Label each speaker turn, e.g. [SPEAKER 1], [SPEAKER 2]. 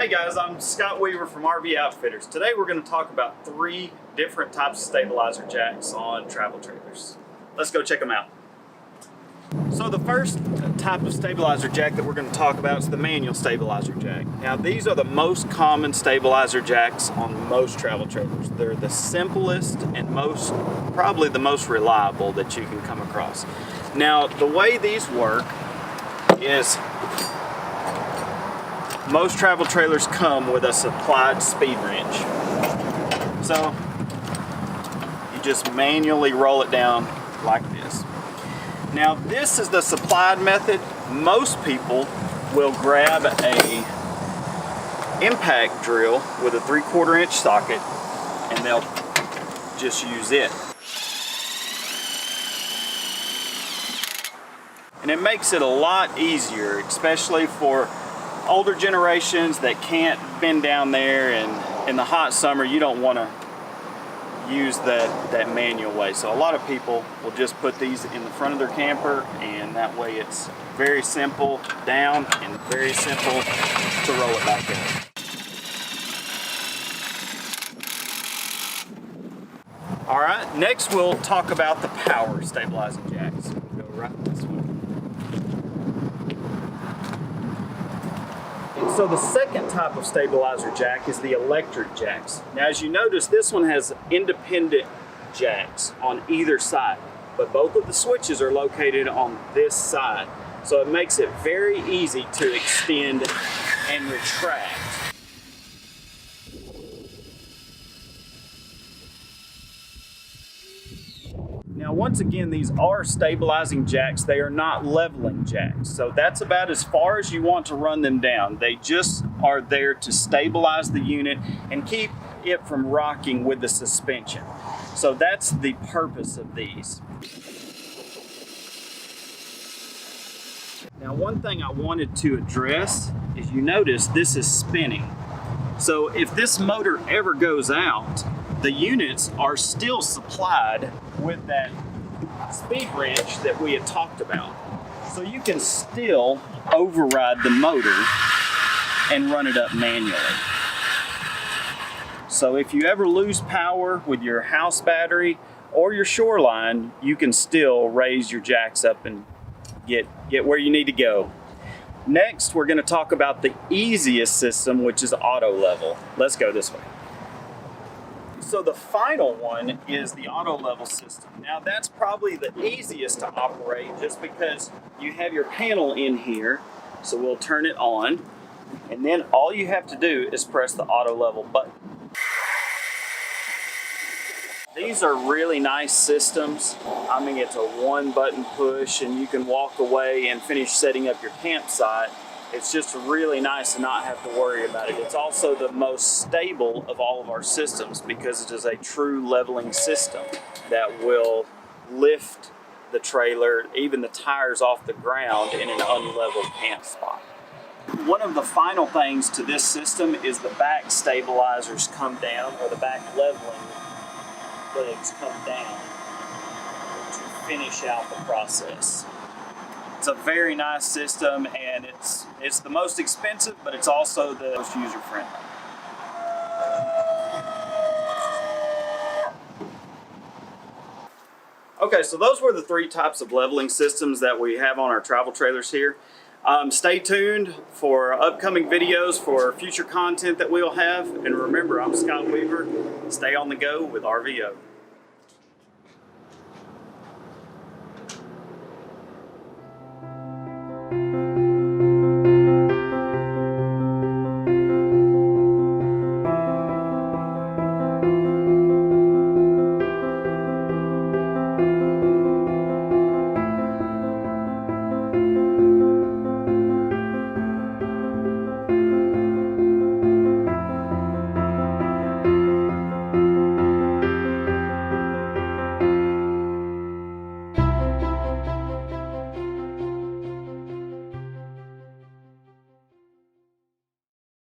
[SPEAKER 1] Hey guys, I'm Scott Weaver from RV Outfitters. Today we're going to talk about 3 different types of stabilizer jacks on travel trailers. Let's go check them out. So the first type of stabilizer jack that we're going to talk about is the manual stabilizer jack. Now these are the most common stabilizer jacks on most travel trailers. They're the simplest and probably the most reliable that you can come across. Now the way these work is most travel trailers come with a supplied speed wrench. So you just manually roll it down like this. Now this is the supplied method. Most people will grab a impact drill with a 3/4 inch socket and they'll just use it. And it makes it a lot easier, especially for older generations that can't bend down there, and in the hot summer you don't want to use that manual way. So a lot of people will just put these in the front of their camper, and that way it's very simple down and very simple to roll it back up. Alright, next we'll talk about the power stabilizing jacks. We'll go right this way. So the second type of stabilizer jack is the electric jacks. Now as you notice, this one has independent jacks on either side, but both of the switches are located on this side. So it makes it very easy to extend and retract. Now once again, these are stabilizing jacks. They are not leveling jacks. So that's about as far as you want to run them down. They just are there to stabilize the unit and keep it from rocking with the suspension. So that's the purpose of these. Now one thing I wanted to address is, you notice this is spinning. So if this motor ever goes out, the units are still supplied with that speed wrench that we had talked about. So you can still override the motor and run it up manually. So if you ever lose power with your house battery or your shoreline, you can still raise your jacks up and get where you need to go. Next, we're going to talk about the easiest system, which is auto level. Let's go this way. So the final one is the auto level system. Now that's probably the easiest to operate just because you have your panel in here. So we'll turn it on, and then all you have to do is press the auto level button. These are really nice systems. I mean, it's a 1-button push and you can walk away and finish setting up your campsite. It's just really nice to not have to worry about it. It's also the most stable of all of our systems because it is a true leveling system that will lift the trailer, even the tires, off the ground in an unleveled camp spot. One of the final things to this system is the back stabilizers come down, or the back leveling legs come down to finish out the process. It's a very nice system, and it's the most expensive, but it's also the most user-friendly. Okay, so those were the 3 types of leveling systems that we have on our travel trailers here. Stay tuned for upcoming videos for future content that we'll have. And remember, I'm Scott Weaver. Stay on the go with RVO.